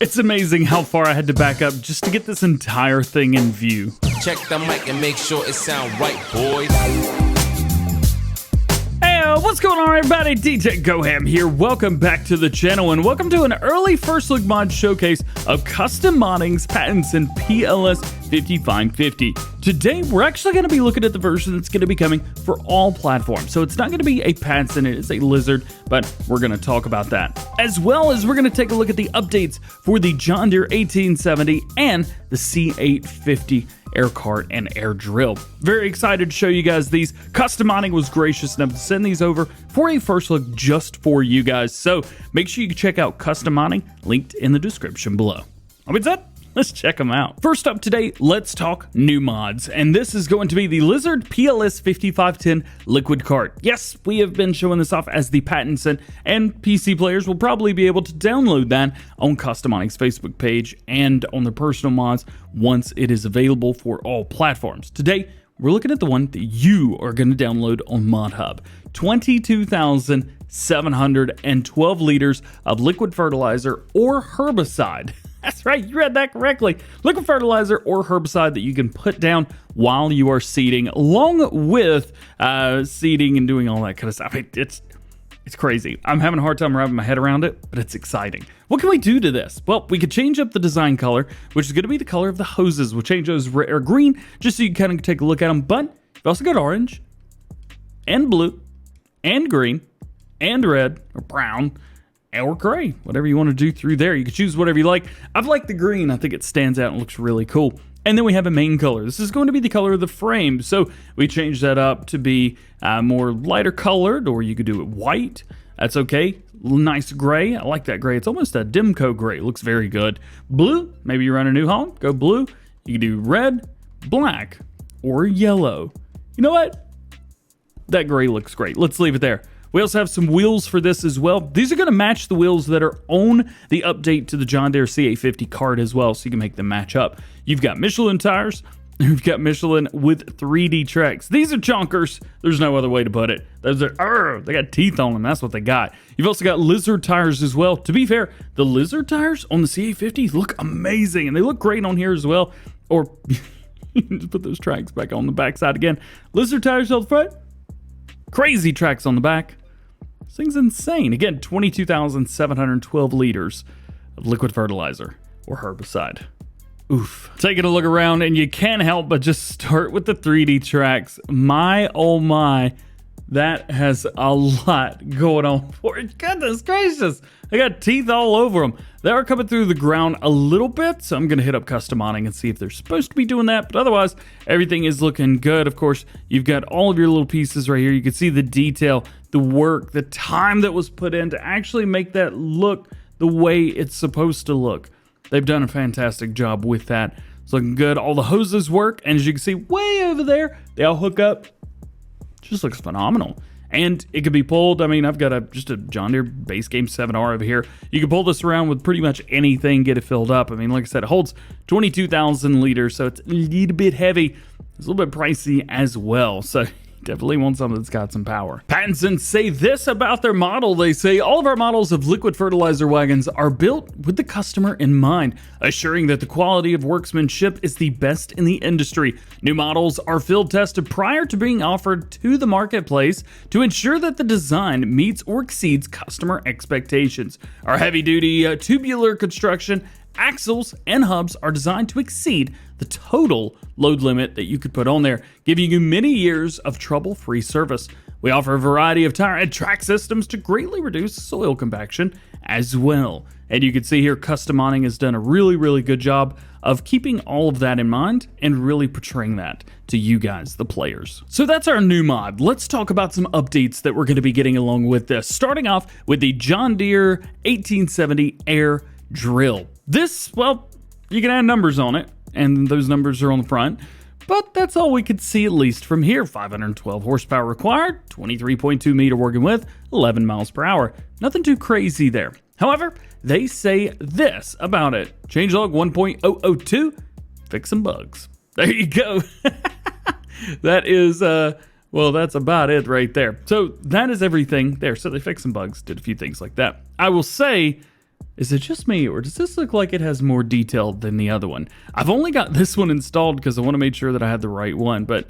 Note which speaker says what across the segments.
Speaker 1: It's amazing how far I had to back up just to get this entire thing in view.
Speaker 2: Check the mic and make sure it sound right, boys.
Speaker 1: Hey, what's going on, everybody? DjGoHam here. Welcome back to the channel, and welcome to an early first look mod showcase of custom modding's patents in PLS5510. Today, we're actually going to be looking at the version that's going to be coming for all platforms. So it's not going to be a Patson, it is a Lizard, but we're going to talk about that. As well as we're going to take a look at the updates for the John Deere 1870 and the C850 Air Cart and Air Drill. Very excited to show you guys these. Custom Modding was gracious enough to send these over for a first look just for you guys. So make sure you check out Custom Modding, linked in the description below. With that, let's check them out. First up today, let's talk new mods. And this is going to be the Lizard PLS5510 Liquid Cart. Yes, we have been showing this off as the Pattinson, and PC players will probably be able to download that on Custom Modding's Facebook page and on their personal mods once it is available for all platforms. Today, we're looking at the one that you are going to download on ModHub. 22,712 liters of liquid fertilizer or herbicide. That's right, you read that correctly. Liquid fertilizer or herbicide that you can put down while you are seeding, along with seeding and doing all that kind of stuff. It's crazy. I'm having a hard time wrapping my head around it, but it's exciting. What can we do to this? Well, we could change up the design color, which is going to be the color of the hoses. We'll change those or green, just so you can kind of take a look at them. But you've also got orange, and blue, and green, and red, or brown, or gray, whatever you want to do through there. You can choose whatever you like. I've liked the green. I think it stands out and looks really cool. And then we have a main color. This is going to be the color of the frame. So we changed that up to be more lighter colored, or you could do it white. That's okay. Nice gray. I like that gray. It's almost a Dimco gray. It looks very good. Blue, maybe you run a new home, go blue. You can do red, black, or yellow. You know what? That gray looks great. Let's leave it there. We also have some wheels for this as well. These are going to match the wheels that are on the update to the John Deere C850 cart as well, so you can make them match up. You've got Michelin tires. You've got Michelin with 3D tracks. These are chonkers. There's no other way to put it. Those are, they got teeth on them. That's what they got. You've also got Lizard tires as well. To be fair, the Lizard tires on the C850 look amazing, and they look great on here as well. Or just put those tracks back on the backside again. Lizard tires on the front. Crazy tracks on the back. This thing's insane. Again, 22,712 liters of liquid fertilizer or herbicide. Oof. Taking a look around, and you can't help but just start with the 3D tracks. My, oh my, that has a lot going on for it. Goodness gracious. They got teeth all over them. They are coming through the ground a little bit, so I'm going to hit up Custom Modding and see if they're supposed to be doing that. But otherwise, everything is looking good. Of course, you've got all of your little pieces right here. You can see the detail, the work, the time that was put in to actually make that look the way it's supposed to look. They've done a fantastic job with that. It's looking good. All the hoses work, and as you can see way over there, they all hook up. Just looks phenomenal. And it could be pulled. I mean, I've got just a John Deere base game 7R over here. You can pull this around with pretty much anything, get it filled up. I mean, like I said, it holds 22,000 liters, so it's a little bit heavy. It's a little bit pricey as well, so definitely want something that's got some power. Pattinson say this about their model. They say, all of our models of liquid fertilizer wagons are built with the customer in mind, assuring that the quality of workmanship is the best in the industry. New models are field tested prior to being offered to the marketplace to ensure that the design meets or exceeds customer expectations. Our heavy-duty tubular construction, axles, and hubs are designed to exceed the total load limit that you could put on there, giving you many years of trouble-free service. We offer a variety of tire and track systems to greatly reduce soil compaction as well. And you can see here, Custom Modding has done a really, really good job of keeping all of that in mind and really portraying that to you guys, the players. So that's our new mod. Let's talk about some updates that we're going to be getting along with this. Starting off with the John Deere 1870 Air Drill. This, well, you can add numbers on it, and those numbers are on the front, but that's all we could see, at least from here. 512 horsepower required, 23.2 meter working width, 11 miles per hour. Nothing too crazy there. However, they say this about it. Changelog 1.002, fix some bugs. There you go. That is, well, that's about it right there. So that is everything there. So they fixed some bugs, did a few things like that. I will say, Is it just me, or does this look like it has more detail than the other one? I've only got this one installed because I want to make sure that I had the right one, but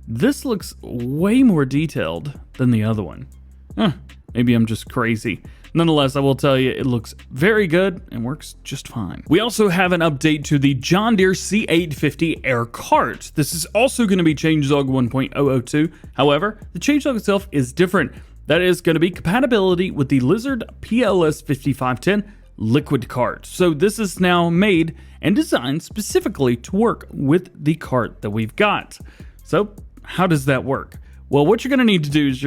Speaker 1: this looks way more detailed than the other one. Maybe I'm just crazy. Nonetheless, I will tell you, it looks very good and works just fine. We also have an update to the John Deere C850 Air Cart. This is also going to be changelog 1.002. However, the changelog itself is different. That is going to be compatibility with the Lizard PLS5510 liquid cart. So this is now made and designed specifically to work with the cart that we've got. So how does that work? Well, what you're going to need to do is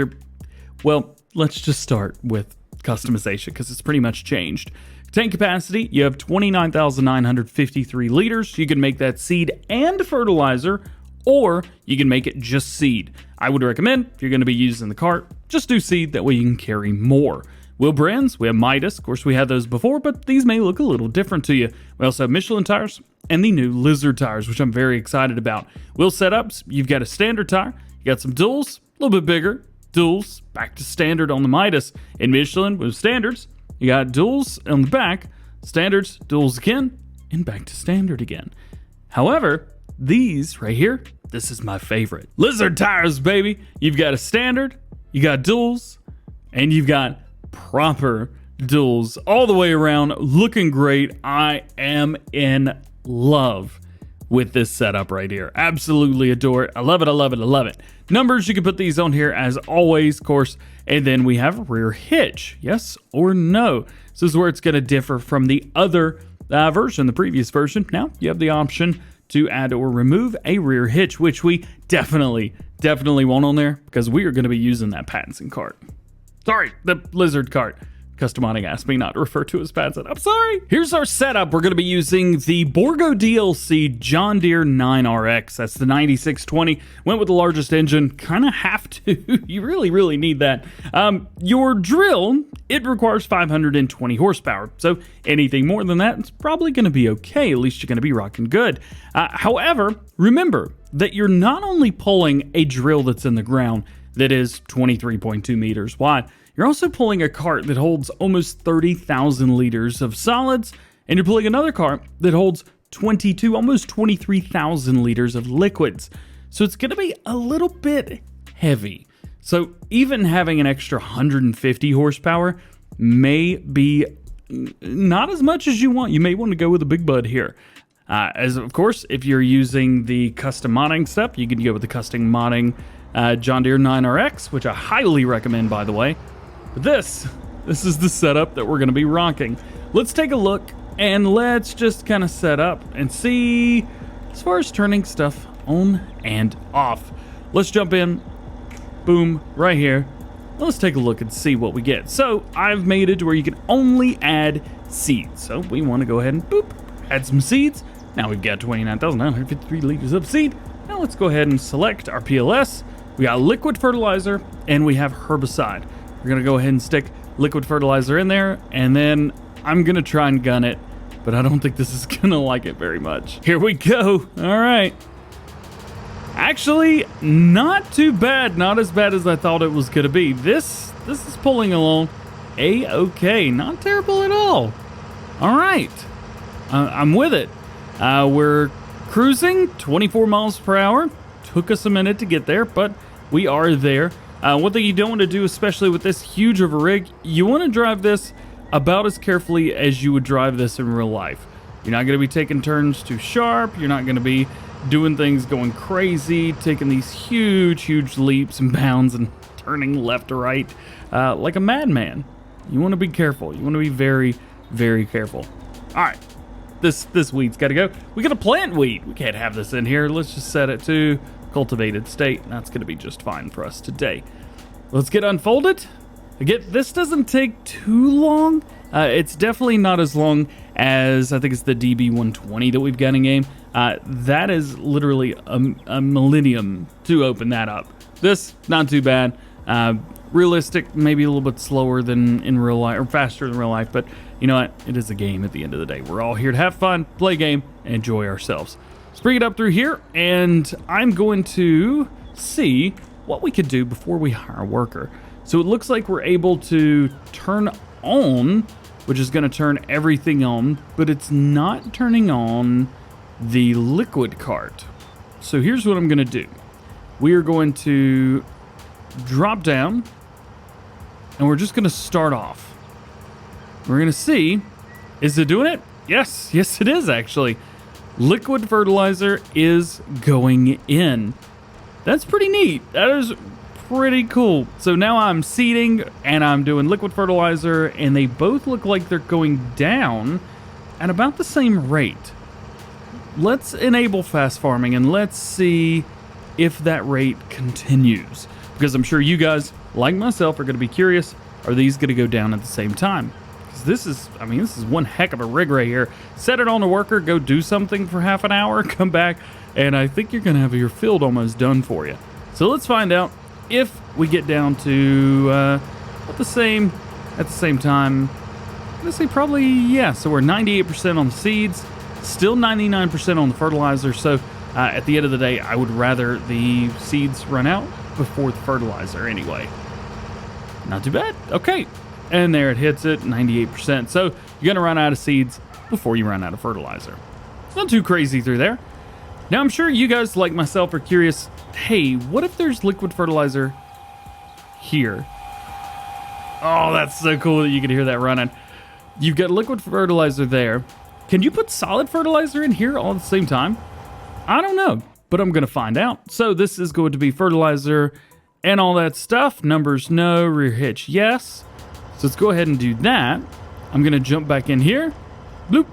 Speaker 1: let's just start with customization because it's pretty much changed. Tank capacity, you have 29,953 liters. You can make that seed and fertilizer, or you can make it just seed. I would recommend, if you're going to be using the cart, just do seed, that way you can carry more. Wheel brands, we have Midas. Of course, we had those before, but these may look a little different to you. We also have Michelin tires and the new Lizard tires, which I'm very excited about. Wheel setups, you've got a standard tire, you got some duals, a little bit bigger, duals, back to standard on the Midas. In Michelin, with standards, you got duals on the back, standards, duals again, and back to standard again. However, these right here, this is my favorite. Lizard tires, baby. You've got a standard, you got duals, and you've got proper duals all the way around, looking great. I am in love with this setup right here. Absolutely adore it. I love it, I love it, I love it. Numbers, you can put these on here as always, of course. And then we have rear hitch, yes or no. So this is where it's going to differ from the other version, the previous version. Now you have the option to add or remove a rear hitch, which we definitely want on there because we are going to be using that Pattinson cart. Sorry, the Lizard cart. Customodding asked me not to refer to as Pattinson. I'm sorry. Here's our setup. We're going to be using the Borgo DLC John Deere 9RX. That's the 9620. Went with the largest engine. Kind of have to. You really need that. Your drill, it requires 520 horsepower. So anything more than that, it's probably going to be okay. At least you're going to be rocking good. However, remember that you're not only pulling a drill that's in the ground that is 23.2 meters wide, you're also pulling a cart that holds almost 30,000 liters of solids, and you're pulling another cart that holds almost 23,000 liters of liquids. So it's going to be a little bit heavy. So even having an extra 150 horsepower may be not as much as you want. You may want to go with a big bud here. As of course, if you're using the custom modding step, you can go with the custom modding John Deere 9RX, which I highly recommend, by the way. But this is the setup that we're going to be rocking. Let's take a look and let's just kind of set up and see as far as turning stuff on and off. Let's jump in. Boom, right here. Let's take a look and see what we get. So I've made it to where you can only add seeds. So we want to go ahead and boop, add some seeds. Now we've got 29,953 liters of seed. Now let's go ahead and select our PLS. We got liquid fertilizer and we have herbicide. We're going to go ahead and stick liquid fertilizer in there, and then I'm going to try and gun it, but I don't think this is going to like it very much. Here we go. All right. Actually, not too bad. Not as bad as I thought it was going to be. This is pulling along A-okay. Not terrible at all. All right. I'm with it. We're cruising 24 miles per hour. Took us a minute to get there, but we are there. One thing you don't want to do, especially with this huge of a rig, you want to drive this about as carefully as you would drive this in real life. You're not going to be taking turns too sharp. You're not going to be doing things going crazy, taking these huge leaps and bounds and turning left or right like a madman. You want to be careful. You want to be very careful. All right, this weed's got to go. We got a plant weed. We can't have this in here. Let's just set it to cultivated state. That's going to be just fine for us today. Let's get unfolded. Again, this doesn't take too long. It's definitely not as long as I think it's the DB120 that we've got in game. That is literally a millennium to open that up. This, not too bad. Realistic, maybe a little bit slower than in real life, or faster than real life, but you know what? It is a game at the end of the day. We're all here to have fun, play a game, and enjoy ourselves. Let's bring it up through here, and I'm going to see what we could do before we hire a worker. So it looks like we're able to turn on which is going to turn everything on, but it's not turning on the liquid cart. So here's what I'm going to do. We are going to drop down, and we're just going to start off. We're going to see, is it doing it? Yes, it is actually. Liquid fertilizer is going in. That's pretty neat. That is pretty cool. So now I'm seeding and I'm doing liquid fertilizer, and they both look like they're going down at about the same rate. Let's enable fast farming and let's see if that rate continues, because I'm sure you guys, like myself, are going to be curious, are these going to go down at the same time? Because this is one heck of a rig right here. Set it on a worker, go do something for half an hour, come back, and I think you're going to have your field almost done for you. So let's find out if we get down to at the same time. I'm going to say probably, yeah, so we're 98% on the seeds, still 99% on the fertilizer. So at the end of the day, I would rather the seeds run out before the fertilizer anyway. Not too bad. Okay. And there it hits it, 98%. So you're going to run out of seeds before you run out of fertilizer. It's not too crazy through there. Now, I'm sure you guys, like myself, are curious, hey, what if there's liquid fertilizer here? Oh, that's so cool that you can hear that running. You've got liquid fertilizer there. Can you put solid fertilizer in here all at the same time? I don't know, but I'm going to find out. So this is going to be fertilizer and all that stuff. Numbers, no. Rear hitch, yes. So let's go ahead and do that. I'm going to jump back in here. Bloop.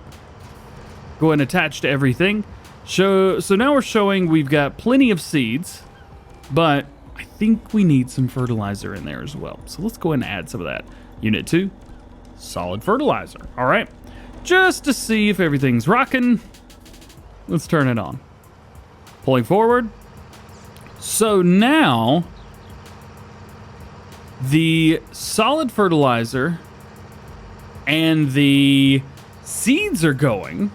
Speaker 1: Go ahead and attach to everything. So now we're showing we've got plenty of seeds, but I think we need some fertilizer in there as well. So let's go ahead and add some of that. Unit 2, solid fertilizer. All right. Just to see if everything's rocking, let's turn it on. Pulling forward. So now the solid fertilizer and the seeds are going.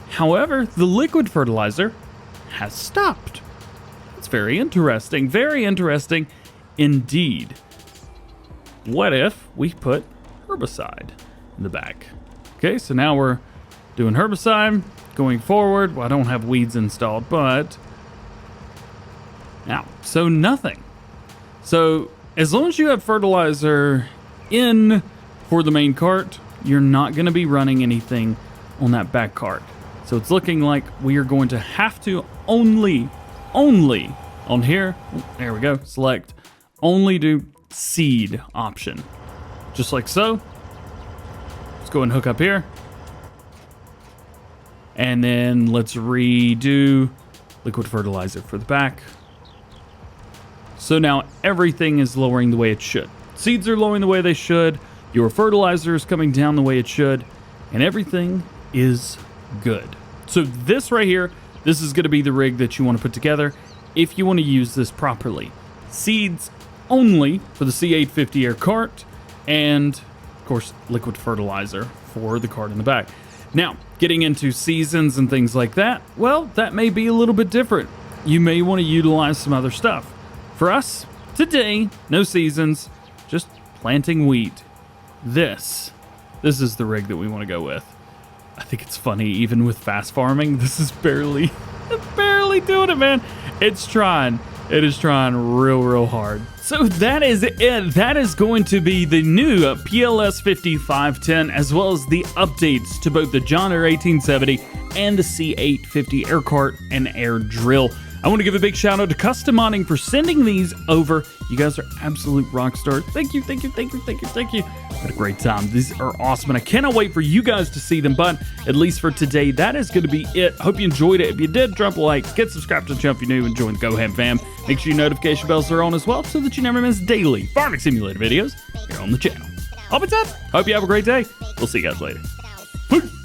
Speaker 1: However, the liquid fertilizer has stopped. It's very interesting indeed. What if we put herbicide in the back? Okay, so now we're doing herbicide going forward. Well, I don't have weeds installed, but now, so nothing. So as long as you have fertilizer in for the main cart, you're not going to be running anything on that back cart. So it's looking like we are going to have to only on here, there we go, select only do seed option. Just like so. Let's go and hook up here. And then let's redo liquid fertilizer for the back. So now everything is lowering the way it should. Seeds are lowering the way they should. Your fertilizer is coming down the way it should. And everything is good. So this right here, this is going to be the rig that you want to put together if you want to use this properly. Seeds only for the C850 Air Cart, and of course liquid fertilizer for the cart in the back. Now, getting into seasons and things like that, well, that may be a little bit different. You may want to utilize some other stuff. For us, today, no seasons, just planting wheat. This is the rig that we want to go with. I think it's funny, even with fast farming, this is barely doing it, man. It's trying. It is trying real hard. So that is it. That is going to be the new PLS5510, as well as the updates to both the John Deere 1870 and the C850 Air Cart and Air Drill. I want to give a big shout out to Custom Modding for sending these over. You guys are absolute rock stars. Thank you. What a great time. These are awesome, and I cannot wait for you guys to see them. But at least for today, that is going to be it. Hope you enjoyed it. If you did, drop a like, get subscribed to the channel if you're new, and join the GoHam fam. Make sure your notification bells are on as well so that you never miss daily farming simulator videos here on the channel. I'll be done. Hope you have a great day. We'll see you guys later. Peace.